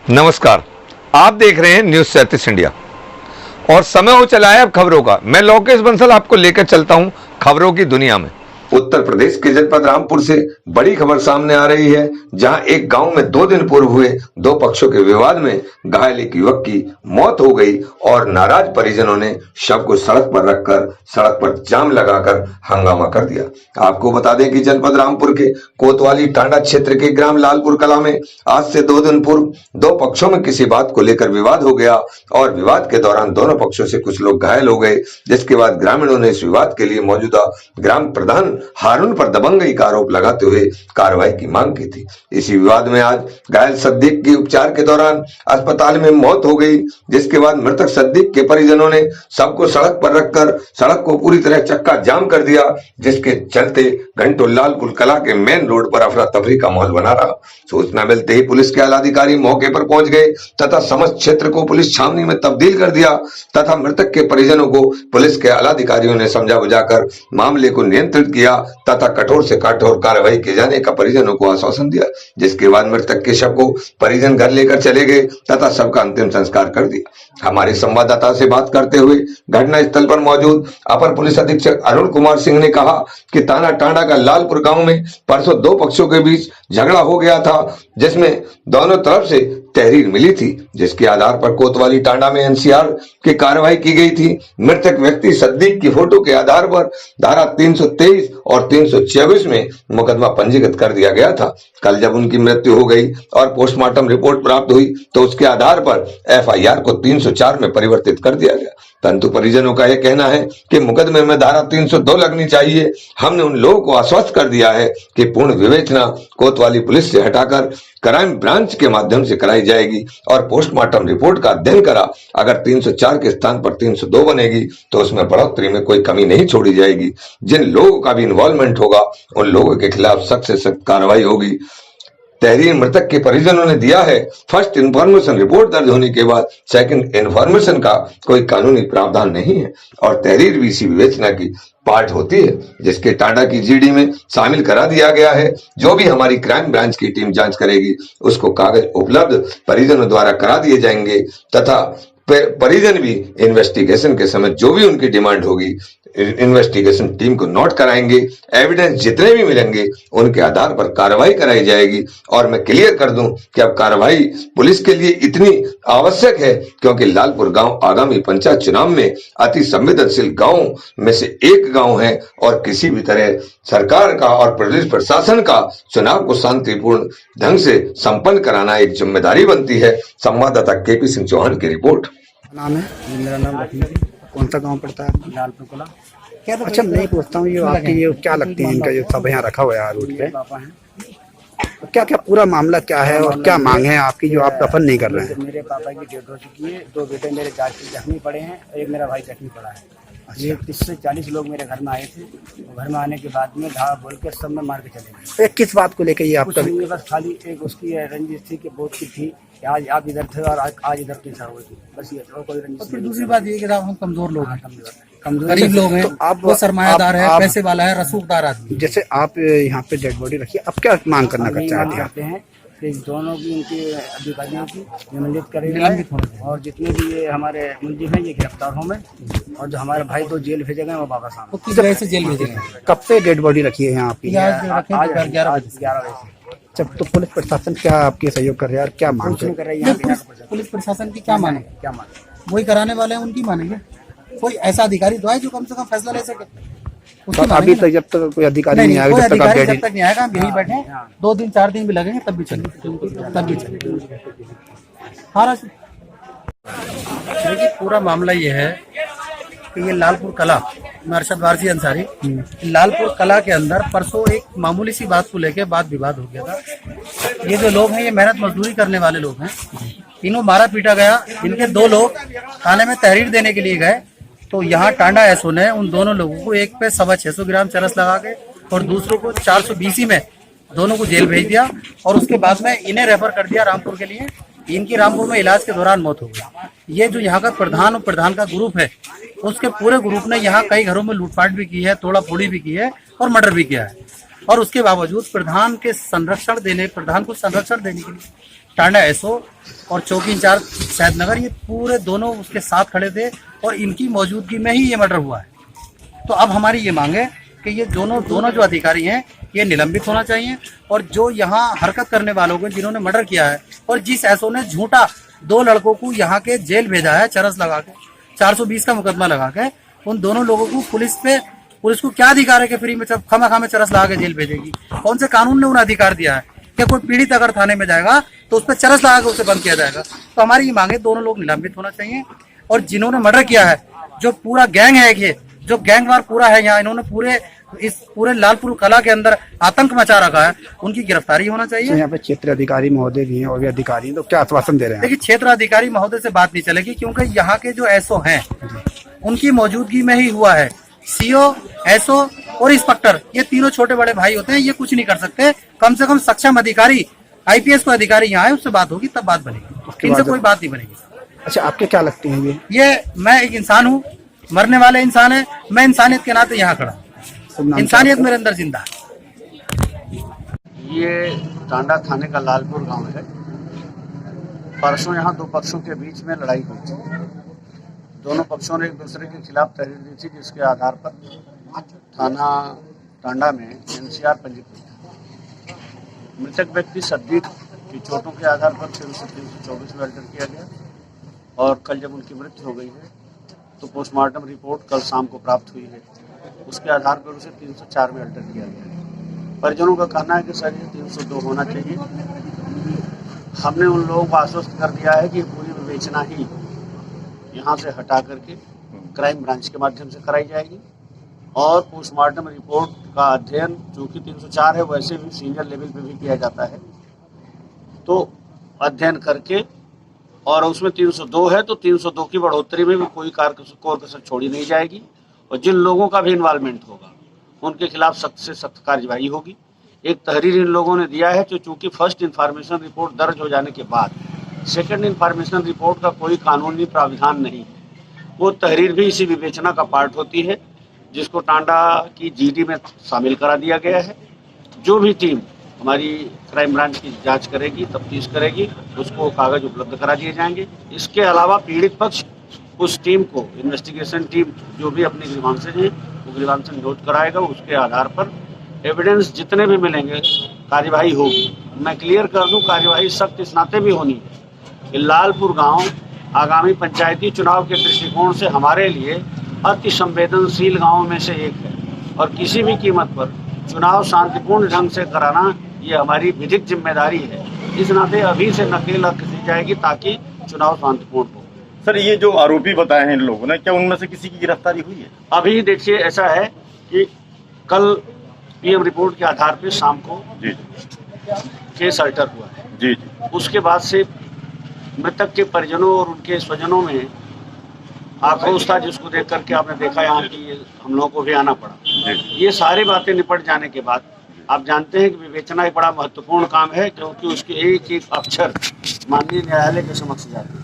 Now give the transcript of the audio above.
नमस्कार, आप देख रहे हैं न्यूज 37 इंडिया और समय हो चला है अब खबरों का। मैं लोकेश बंसल आपको लेकर चलता हूं खबरों की दुनिया में। उत्तर प्रदेश के जनपद रामपुर से बड़ी खबर सामने आ रही है, जहां एक गांव में 2 दिन पूर्व हुए 2 पक्षों के विवाद में घायल एक युवक की मौत हो गई और नाराज परिजनों ने शव को सड़क पर रखकर सड़क पर जाम लगाकर हंगामा कर दिया। आपको बता दें कि जनपद रामपुर के कोतवाली टांडा क्षेत्र के ग्राम लालपुर कला में आज से 2 दिन पूर्व 2 पक्षों में किसी बात को लेकर विवाद हो गया और विवाद के दौरान दोनों पक्षों से कुछ लोग घायल हो गए, जिसके बाद ग्रामीणों ने इस विवाद के लिए मौजूदा ग्राम प्रधान हारून पर दबंगई का आरोप लगाते हुए कार्रवाई की मांग की थी। इसी विवाद में आज घायल सद्दीक की उपचार के दौरान अस्पताल में मौत हो गई, जिसके बाद मृतक सद्दीक के परिजनों ने सबको सड़क पर रखकर सड़क को पूरी तरह चक्का जाम कर दिया, जिसके चलते घंटों लालपुर कला के मेन रोड पर अफरा तफरी का माहौल बना रहा। सूचना मिलते ही पुलिस के आलाधिकारी मौके पर पहुंच गए तथा समस्त क्षेत्र को पुलिस छावनी में तब्दील कर दिया तथा मृतक के परिजनों को पुलिस के आलाधिकारियों ने समझा बुझाकर मामले को नियंत्रित किया तथा कठोर से कठोर कार्रवाई किए जाने का परिजनों को आश्वासन दिया, जिसके बाद मृतक के शव को परिजन घर लेकर चले गए तथा शव का अंतिम संस्कार कर दिया। हमारे संवाददाता से बात करते हुए घटना स्थल पर मौजूद अपर पुलिस अधीक्षक अरुण कुमार सिंह ने कहा कि ताना टांडा का लालपुर गांव में परसों 2 पक्षों के बीच झगड़ा हो गया था, जिसमें दोनों तरफ से तहरीर मिली थी, जिसके आधार पर कोतवाली टांडा में एनसीआर की कार्रवाई की गई थी। मृतक व्यक्ति सद्दीक की फोटो के आधार पर धारा 323 और 326 में मुकदमा पंजीकृत कर दिया गया था। कल जब उनकी मृत्यु हो गई और पोस्टमार्टम रिपोर्ट प्राप्त हुई तो उसके आधार पर एफआईआर को 304 में परिवर्तित कर दिया गया, परंतु परिजनों का यह कहना है कि मुकदमे में धारा 302 लगनी चाहिए। हमने उन लोगों को आश्वस्त कर दिया है कि पूर्ण विवेचना कोतवाली पुलिस से हटाकर क्राइम ब्रांच के माध्यम से कराई जाएगी और पोस्टमार्टम रिपोर्ट का अध्ययन करा अगर 304 के स्थान पर 302 बनेगी तो उसमें बढ़ोतरी में कोई कमी नहीं छोड़ी जाएगी। जिन लोगों का भी इन्वॉल्वमेंट होगा उन लोगों के खिलाफ सख्त से सख्त कार्रवाई होगी। तहरीर मृतक के परिजनों ने दिया है। फर्स्ट इन्फॉर्मेशन रिपोर्ट दर्ज होने के बाद सेकंड इन्फॉर्मेशन का कोई कानूनी प्रावधान नहीं है और तहरीर भी इसी विवेचना की पार्ट होती है, जिसके टांडा की जीडी में शामिल करा दिया गया है। जो भी हमारी क्राइम ब्रांच की टीम जांच करेगी उसको कागज उपलब्ध परिजनों द्वारा करा दिए जाएंगे तथा परिजन भी इन्वेस्टिगेशन के समय जो भी उनकी डिमांड होगी इन्वेस्टिगेशन टीम को नोट कराएंगे। एविडेंस जितने भी मिलेंगे उनके आधार पर कार्रवाई कराई जाएगी। और मैं क्लियर कर दूं कि अब कार्रवाई पुलिस के लिए इतनी आवश्यक है क्योंकि लालपुर गांव आगामी पंचायत चुनाव में अति संवेदनशील गांव में से एक गांव है और किसी भी तरह सरकार का और प्रदेश प्रशासन का चुनाव को शांतिपूर्ण ढंग से संपन्न कराना एक जिम्मेदारी बनती है। संवाददाता केपी सिंह चौहान की रिपोर्ट। नाम है? मेरा नाम लक्ष्मी। कौन सा गांव पड़ता है? लालपुर कला। अच्छा, मैं पूछता हूँ, ये आपके ये क्या लगते हैं इनका जो सब यहाँ रखा हुआ है रोड पे, क्या क्या पूरा मामला क्या है और क्या मांग है आपकी जो आप दफन नहीं कर रहे हैं? मेरे पापा की डेथ हो चुकी है, 2 बेटे मेरे जख्मी पड़े हैं, एक मेरा भाई जख्मी पड़ा है। ये 30 से 40 लोग मेरे घर में आए थे। घर में आने के बाद में धावा बोल के सब में मार के चले गए। किस बात को लेकर ये आप बस खाली एक उसकी रंजिश थी कि बहुत की थी कि आज आप इधर थे और आज इधर की सर हुई थी, बस ये और कोई रंजिश। फिर दूसरी बात ये कि हम कमजोर लोग हैं, कमजोर गरीब लोग हैं, तो आप वो सरमायादार है, पैसे वाला है, रसूखदार आदमी। जैसे आप यहाँ पे डेड बॉडी रखी, अब क्या मांग करना चाहते हैं? कि दोनों की उनके अधिकारियों की निलंबित करेगा और जितने भी ये हमारे मुलजिम हैं ये गिरफ्तार हों और जो हमारे भाई 2 जेल भेजे गए वो वापस आए। किस वजह से जेल भेजे गए? कब से डेड बॉडी रखी है यहाँ आपकी? आज 11 बजे। जब तो पुलिस प्रशासन क्या आपके सहयोग कर रहा है और क्या मांग कर रही है? पुलिस प्रशासन की क्या मानेंगे? वही कराने वाले हैं उनकी मानेंगे। कोई ऐसा अधिकारी तो है जो कम से कम फैसला ले सके। तो अभी तक जब तक कोई अधिकारी नहीं आएगा, जब तक नहीं आएगा हम यहीं बैठे हैं। 2 दिन 4 दिन भी लगेंगे तब भी चलेंगे। हाँ, देखिए पूरा मामला ये है कि ये लालपुर कला में अरशद वारसी अंसारी लालपुर कला के अंदर परसों एक मामूली सी बात को लेके बात विवाद हो गया था। ये जो लोग हैं ये मेहनत मजदूरी करने वाले लोग हैं, तीनों मारा पीटा गया। इनके 2 लोग थाने में तहरीर देने के लिए गए तो यहाँ टांडा एसओ ने उन दोनों लोगों को एक पे 650 ग्राम चरस लगा के और दूसरों को 420 में दोनों को जेल भेज दिया और उसके बाद में इन्हें रेफर कर दिया रामपुर के लिए। इनकी रामपुर में इलाज के दौरान मौत हो गई। ये जो यहाँ का प्रधान और प्रधान का ग्रुप है उसके पूरे ग्रुप ने यहाँ कई घरों में लूटपाट भी की है, तोड़ा फोड़ी भी की है और मर्डर भी किया है। और उसके बावजूद प्रधान को संरक्षण देने के लिए टांडा एसओ और चौकी इंचार्ज सैदनगर, ये पूरे दोनों उसके साथ खड़े थे और इनकी मौजूदगी में ही ये मर्डर हुआ है। तो अब हमारी ये मांग है कि ये दोनों जो अधिकारी हैं ये निलंबित होना चाहिए, और जो यहाँ हरकत करने वालों को जिन्होंने मर्डर किया है और जिस एसओ ने झूठा 2 लड़कों को यहाँ के जेल भेजा है चरस लगा के, 420 का मुकदमा लगा के, उन दोनों लोगों को पुलिस को क्या अधिकार है कि फ्री में खामा में चरस लगा के जेल भेजेगी? कौन से कानून ने उन्हें अधिकार दिया है कि कोई पीड़ित अगर थाने में जाएगा तो उस पर चरस लगा के उसे बंद किया जाएगा? तो हमारी ये मांगे, दोनों लोग निलंबित होना चाहिए, और जिन्होंने मर्डर किया है, जो पूरा गैंग है, ये जो गैंगवार पूरा है यहाँ, इन्होंने पूरे लालपुर कला के अंदर आतंक मचा रखा है, उनकी गिरफ्तारी होना चाहिए। यहाँ पे क्षेत्र अधिकारी महोदय भी हैं और भी अधिकारी हैं, तो क्या आश्वासन दे रहे हैं? देखिए, क्षेत्र अधिकारी महोदय से बात नहीं चलेगी, क्योंकि यहाँ के जो एसओ हैं उनकी मौजूदगी में ही हुआ है। सीओ, एसओ और इंस्पेक्टर, ये तीनों छोटे बड़े भाई होते हैं, ये कुछ नहीं कर सकते। कम से कम सक्षम अधिकारी, आईपीएस को अधिकारी यहाँ है, उससे बात होगी, तब बात बनेगी, इनसे कोई बात नहीं बनेगी। अच्छा, आपके क्या लगते हैं ये मैं एक इंसान हूँ, मरने वाले इंसान है, मैं इंसानियत के नाते यहाँ खड़ा, इंसानियत मेरे अंदर जिंदा है। ये टांडा थाने का लालपुर गांव है। परसों यहाँ 2 पक्षों के बीच में लड़ाई हुई थी। दोनों पक्षों ने एक दूसरे के खिलाफ तहरीर दी थी, जिसके आधार पर थाना टांडा में एनसीआर पंजीकृत। मृतक व्यक्ति सद्दीक की चोटों के आधार पर फिर उसे 324 में अल्टर किया गया, और कल जब उनकी मृत्यु हो गई है तो पोस्टमार्टम रिपोर्ट कल शाम को प्राप्त हुई है, उसके आधार पर उसे 304 में अल्टर किया गया है। परिजनों का कहना है कि सर ये 302 होना चाहिए। हमने उन लोगों को आश्वस्त कर दिया है कि पूरी विवेचना ही यहाँ से हटा करके क्राइम ब्रांच के माध्यम से कराई जाएगी, और पोस्टमार्टम रिपोर्ट का अध्ययन चूँकि 304 है, वैसे भी सीनियर लेवल पे भी किया जाता है, तो अध्ययन करके, और उसमें 302 है तो 302 की बढ़ोतरी में भी कोई कोर कसर छोड़ी नहीं जाएगी, और जिन लोगों का भी इन्वॉल्वमेंट होगा उनके खिलाफ सख्त से सख्त कार्रवाई होगी। एक तहरीर इन लोगों ने दिया है, जो चूँकि फर्स्ट इन्फॉर्मेशन रिपोर्ट दर्ज हो जाने के बाद सेकंड इन्फॉर्मेशन रिपोर्ट का कोई कानूनी प्राविधान नहीं है, वो तहरीर भी इसी विवेचना का पार्ट होती है, जिसको टांडा की जीडी में शामिल करा दिया गया है। जो भी टीम हमारी क्राइम ब्रांच की जांच करेगी, तफ्तीश करेगी, उसको कागज उपलब्ध करा दिए जाएंगे। इसके अलावा पीड़ित पक्ष उस टीम को, इन्वेस्टिगेशन टीम जो भी अपनी ग्रीवांसेज हैं वो ग्रीवांसेज नोट कराएगा, उसके आधार पर एविडेंस जितने भी मिलेंगे कार्यवाही होगी। मैं क्लियर कर दूं, कार्यवाही सख्त इस नाते भी होनी है कि लालपुर गांव आगामी पंचायती चुनाव के दृष्टिकोण से हमारे लिए अति संवेदनशील गांवों में से एक है, और किसी भी कीमत पर चुनाव शांतिपूर्ण ढंग से कराना ये हमारी विधिक जिम्मेदारी है। इस नाते अभी से नकेल कसी जाएगी ताकि चुनाव शांतिपूर्ण हो। सर, ये जो आरोपी बताए हैं इन लोगों ने, क्या उनमें से किसी की गिरफ्तारी हुई है? अभी देखिए, ऐसा है कि कल पीएम रिपोर्ट के आधार पर शाम को जी केस अल्टर हुआ है। जी। उसके बाद से मृतक के परिजनों और उनके स्वजनों में आक्रोश था, जिसको देख करके आपने देखा यहाँ की हम लोगों को भी आना पड़ा। ये सारी बातें निपट जाने के बाद आप जानते हैं कि विवेचना एक बड़ा महत्वपूर्ण काम है, क्योंकि उसके एक एक अक्षर माननीय न्यायालय के समक्ष जाते हैं।